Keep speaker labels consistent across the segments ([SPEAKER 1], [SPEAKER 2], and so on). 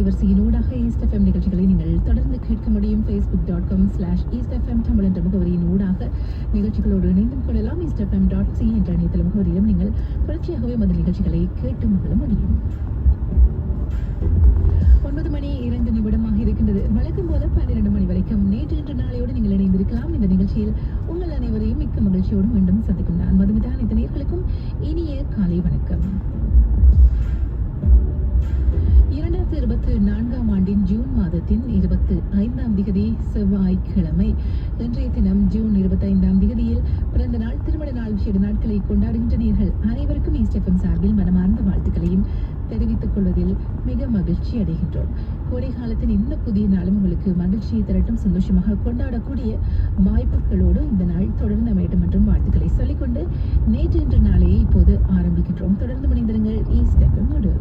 [SPEAKER 1] அலைவரிசையினூடாக east FM நிகழ்ச்சிகளை நீங்கள் தொடர்ந்து கேட்க முடியும். facebook.com/eastfm தமிழ் என்ற முகவரியினூடாக நிகழ்ச்சிகளோடு இணைந்தும் கொள்ளலாம். eastfm.c என்ற இணையதள முகவரியிலும் நீங்கள் தொடர்ச்சியாகவே அந்த நிகழ்ச்சிகளை கேட்டு மகிழ முடியும். 9 மணி 2 நிமிடமாக இருக்கின்றது. வழக்கம் போல 12 மணி வரைக்கும் நேற்று இன்று நாளையோடு நீங்கள் இணைந்திருக்கலாம். இந்த நிகழ்ச்சியில் உங்கள் அனைவரையும் மிக்க மகிழ்ச்சியோடு மீண்டும் சந்திக்கும் நான் மதுமிதா. அனைத்து நேயர்களுக்கும் இனிய காலை வணக்கம். 2024 ஆண்டின் ஜூன் மாதத்தின் 25ஆம் திகதி செவ்வாய்க்கிழமை. இன்றைய தினம் ஜூன் 25ஆம் திகதியில் பிறந்த நாள், திருமண நாள், விசேட நாட்களை கொண்டாடுகின்ற நேயர்கள் அனைவருக்கும் ஈஸ்ட் எஃப்எம் சார்பில் மனமார்ந்த வாழ்த்துக்களையும் தெரிவித்துக் கொள்வதில் மிக மகிழ்ச்சி அடைகின்றோம். கோடை காலத்தின் இந்த புதிய நாளும் உங்களுக்கு மகிழ்ச்சியை திரட்டும், சந்தோஷமாக கொண்டாடக்கூடிய வாய்ப்புகளோடு இந்த நாள் தொடர்ந்து அமையட்டும் என்றும் வாழ்த்துக்களை சொல்லிக்கொண்டு நேற்று இன்று நாளையை இப்போது ஆரம்பிக்கின்றோம். தொடர்ந்து மனிதர்கள் ஈஸ்ட் எஃப்எம்மோடு.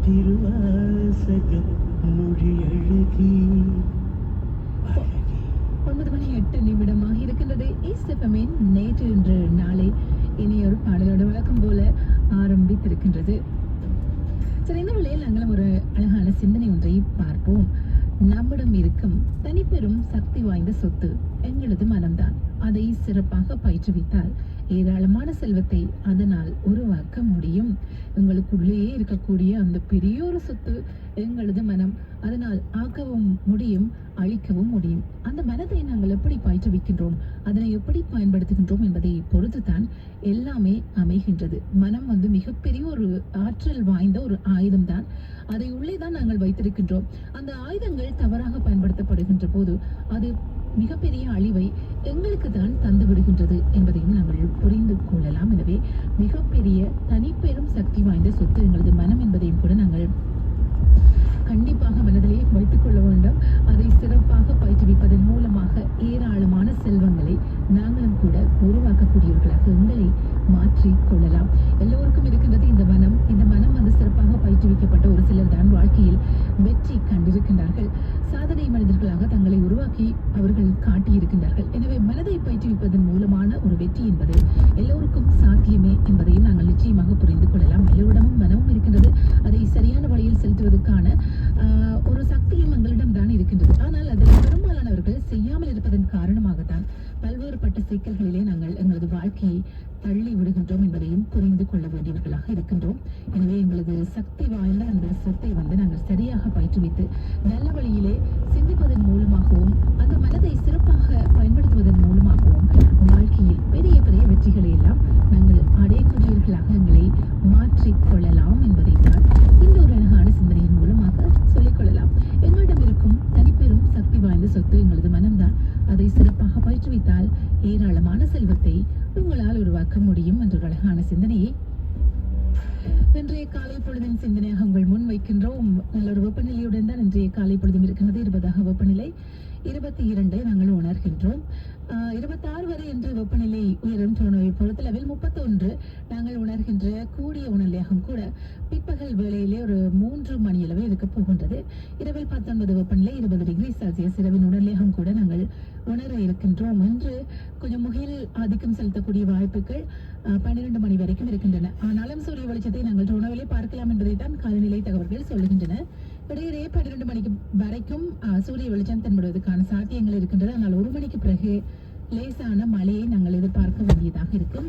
[SPEAKER 2] திருவாசக மொழியழகி
[SPEAKER 1] 9:08 இருக்கின்றது. ஈஸ்டெஃபமின் நேற்று இன்று நாளை இனிய ஒரு பாடலோட வழக்கம் போல ஆரம்பித்திருக்கின்றது. சரி, இந்த வேளையில் நாங்களும் ஒரு அழகான சிந்தனை ஒன்றை பார்ப்போம். நம்மிடம் இருக்கும் தனிப்பெரும் சக்தி வாய்ந்த சொத்து எங்களது மனம்தான். அதை சிறப்பாக பயிற்றுவித்தால் ஏராளமான செல்வத்தை அதனால் உருவாக்க முடியும். எங்களுக்குள்ளேயே இருக்கக்கூடிய அந்த பெரிய ஒரு சொத்து எங்களது மனம். அதனால் ஆக்கவும் முடியும், அழிக்கவும் முடியும். அந்த மனதை நாங்கள் எப்படி பயிற்றுவிக்கின்றோம், அதனை எப்படி பயன்படுத்துகின்றோம் என்பதை பொறுத்துதான் எல்லாமே அமைகின்றது. மனம் மிகப்பெரிய ஒரு ஆற்றல் வாய்ந்த ஒரு ஆயுதம் தான். அதை உள்ளேதான் நாங்கள் வைத்திருக்கின்றோம். அந்த ஆயுதங்கள் தவறாக பயன்படுத்தப்படுகின்ற போது அது மிகப்பெரிய அழிவை எங்களுக்கு தான் தந்து விடுகின்றது என்பதையும் நாங்கள் புரிந்து கொள்ளலாம். எனவே மிகப்பெரிய தனிப்பெரும் சக்தி வாய்ந்த சொத்து எங்களது மனம் என்பதையும் கூட நாங்கள் கண்டிப்பாக மனதிலே வைத்துக் கொள்ள வேண்டும். அதை சிறப்பாக பயிற்றுவிப்பதன் மூலமாக ஏராளமான செல்வங்களை நாங்களும் கூட உருவாக்கக்கூடியவர்களாக எங்களை மாற்றிக் கொள்ளலாம். எல்லோருக்கும் இருக்கின்றது இந்த மனம். இந்த மனம் சிறப்பாக பயிற்றுவிக்கப்பட்ட ஒரு சிலர் தான் வாழ்க்கையில் வெற்றி கண்டிருக்கின்றார்கள். சாதனை மனிதர்களாக தங்களை உருவாக்கி அவர்கள் காட்டியிருக்கின்றார்கள். எனவே மனதை பயிற்றுவிப்பதன் மூலமான ஒரு வெற்றி என்பது எல்லோருக்கும் சாத்தியமே என்பதையும் நாங்கள் நிச்சயமாக புரிந்து கொள்ளலாம். எல்லோரிடமும் மனமும் இருக்கின்றது. அதை சரியான வழியில் செலுத்துவதற்கான ஒரு சக்தியும் எங்களிடம் தான் இருக்கின்றது. ஆனால் அதை பெரும்பாலானவர்கள் செய்யாமல் இருப்பதன் காரணமாகத்தான் பல்வேறுபட்ட சிக்கல்களிலே நாங்கள் எங்களது வாழ்க்கையை தள்ளி விடுகின்றோம் என்பதையும் புரிந்து கொள்ள வேண்டியவர்களாக இருக்கின்றோம். எனவே எங்களது சக்தி வாய்ந்த அந்த சொத்தை நாங்கள் சரியாக பயிற்றுவித்து நல்ல வழியிலே சிந்திப்பதன் மூலமாகவும் அந்த மனதை சிறப்பாக பயன்படுத்துவதன் மூலமாகவும் வாழ்க்கையில் பெரிய பெரிய வெற்றிகளை எல்லாம் நாங்கள் அடையக்கூடியவர்களாக எங்களை மாற்றிக் கொள்ளலாம் என்பதைத்தான் இந்த ஒரு அழகான சிந்தனையின் மூலமாக சொல்லிக் கொள்ளலாம். எங்களிடம் இருக்கும் தனிப்பெரும் சக்தி வாய்ந்த சொத்து எங்களது மனம்தான். அதை சிறப்பாக பயிற்றுவித்தால் ஏராளமான செல்வத்தை உங்களால் உருவாக்க முடியும் என்ற ஒரு அழகான சிந்தனையை இன்றைய காலை பொழுதின் சிந்தனையாக உங்கள் முன் வைக்கின்றோம். நல்ல ஒரு வெப்பநிலையுடன் தான் இன்றைய காலை பொழுதும் இருக்கின்றது. 20 வெப்பநிலை, 22 நாங்கள் உணர்கின்றோம். 26 வரை என்று வெப்பநிலை உயரும். டொரண்டோவை பொறுத்தளவில் 31 நாங்கள் உணர்கின்ற கூடிய உணர்நிலையாகவும் கூட பிற்பகல் வேளையிலே ஒரு 3 மணியளவே இருக்க போகின்றது. இரவில் 19 வெப்பநிலை, 20 டிகிரி செல்சியஸ் இரவின் உணர்நிலையாகவும் கூட நாங்கள் உணர இருக்கின்றோம். இன்று கொஞ்சம் முகில் ஆதிக்கம் செலுத்தக்கூடிய வாய்ப்புகள் 12 மணி வரைக்கும் இருக்கின்றன. ஆனாலும் சூரிய வெளிச்சத்தை நாங்கள் டொரண்டோவிலே பார்க்கலாம் என்பதை தான் காலநிலை தகவல்கள் சொல்லுகின்றன. இடையிடையே 12 மணிக்கு வரைக்கும் சூரிய வெளிச்சம் தென்படுவதற்கான சாத்தியங்கள் இருக்கின்றது. ஆனால் 1 மணிக்கு பிறகு லேசான மழையை நாங்கள் எதிர்பார்க்க வேண்டியதாக இருக்கும்.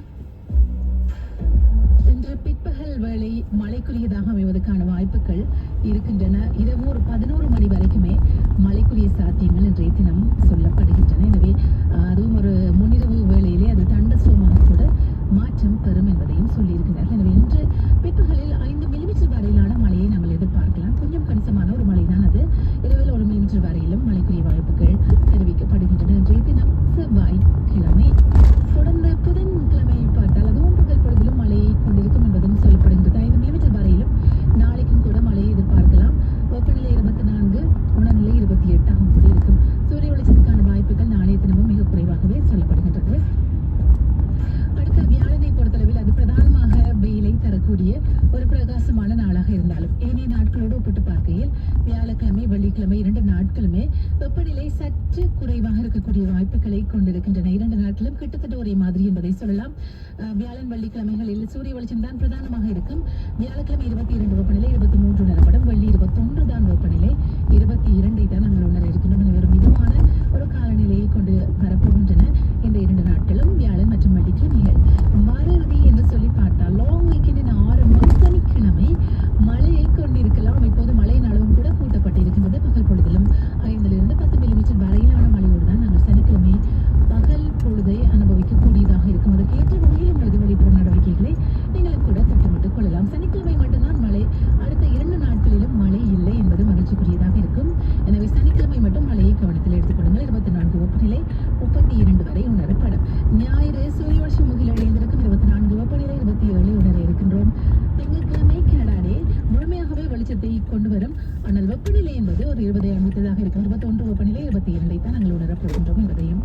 [SPEAKER 1] இன்று பிற்பகல் வேளை மழைக்குரியதாக அமைவதற்கான வாய்ப்புகள் இருக்கின்றன. இரவு ஒரு 11 மணி வரைக்குமே மழைக்குரிய சாத்தியங்கள் இன்றைய தினம் சொல்லப்படுகின்றன. எனவே அதுவும் ஒரு முன்னிரவு வேளையிலே அது தண்டஸ்டோமாக கூட மாற்றம் பெறும் என்பதையும் சொல்லியிருக்கிறார்கள். எனவே இன்று பிற்பகலில் 5 மில்லிமீட்டர் வரையிலான மழையை நாங்கள் எதிர்பார்க்கலாம். கொஞ்சம் கணிசமான ஒரு மழை தான் அது. இரவில் 1 மில்லிமீட்டர் வரையிலும் மழைக்குரிய வாய்ப்புகள் தெரிவிக்கப்படுகின்றன. இன்றைய தினம் செவ்வாய்க்கிழமை. தொடர்ந்து புதன்கிழமை பார்த்தால் அதுவும் பகல் பொழுதிலும் மழையை கொண்டிருக்கும் என்பதும் சொல்லப்படுகின்றது. 5 மில்லிமீட்டர் வரையிலும் நாளைக்கும் கூட மழையை எதிர்பார்க்கலாம். வெப்பநிலை 24, உணர்நிலை 28 கூட இருக்கும். சூரிய வெளிச்சத்துக்கான வாய்ப்புகள் நாளைய தினமும் மிக குறைவாகவே சொல்லப்படுகின்றது. அடுத்த வியாழனை பொறுத்தளவில் அது பிரதானமாக வெயிலை தரக்கூடிய ஒரு பிரகாசமான நாளாக இருந்தாலும் ஏனைய நாட்களோடு ஒப்பிட்டு பார்க்கையில் வியாழக்கிழமை, வெள்ளிக்கிழமை 2 நாட்களுமே வெப்பநிலை சற்று குறைவாக இருக்கக்கூடிய வாய்ப்புகளை கொண்டிருக்கின்றன. 2 நாட்களும் கிட்டத்தட்ட ஒரே மாதிரி என்பதை சொல்லலாம். வியாழன், வெள்ளிக்கிழமைகளில் சூரிய வெளிச்சம் தான் பிரதானமாக இருக்கும். வியாழக்கிழமை 22 வெப்பநிலை, 23 உணரப்படும். வெள்ளி 21 தான் வெப்பநிலை, 22 தான் நாங்கள் உணர இருக்கின்றோம். ஒரு மிதமான ஒரு காலநிலையை கொண்டு வரப்போகின்றன இந்த 2 நாட்களும். வியாழன் மற்றும் வெள்ளிக்கிழமைகள் மறுதி என்று சொல்லி பார்த்தால் லாங் வீக்கெண்டின் ஆரம்பம் சனிக்கிழமை மழையை கொண்டிருக்கலாம். இப்போது மழையின் அளவும் கூட கூட்டப்பட்டிருக்கின்றது. பகல் பொழுதிலும் 5 to 10 மில்லிமீட்டர் வரையிலான மழையோடு தான் நாங்கள் சனிக்கிழமை பகல் பொழுதை அனுபவிக்கக்கூடியதாக இருக்கும். அதற்கேற்ற வகையில் எங்களது வெளிப்புற நடவடிக்கைகளை நீங்களும் கூட திட்டமிட்டுக் கொள்ளலாம். சனிக்கிழமை மட்டும்தான் மழை. அடுத்த 2 நாட்களிலும் மழை இல்லை என்பது மகிழ்ச்சிக்குரியதாக இருக்கும். எனவே சனிக்கிழமை மட்டும் மழையை கவனத்தில் எடுத்துக்கொள்ளுங்கள். 24 வெப்பநிலை, 32 வரை உணரப்படும். ஞாயிறு சூரிய வெளிச்சம் முகிலடைந்திருக்கும். 24 வெப்பநிலை, 27 உணர இருக்கின்றோம். திங்கட்கிழமை கனடா டே முழுமையாகவே வெளிச்சத்தை கொண்டு வரும். ஆனால் வெப்பநிலை என்பது ஒரு 20 அமைத்ததாக இருக்கும். 21 வெப்பநிலை, 22 தான் நாங்கள் உணரப் போகின்றோம் என்பதையும்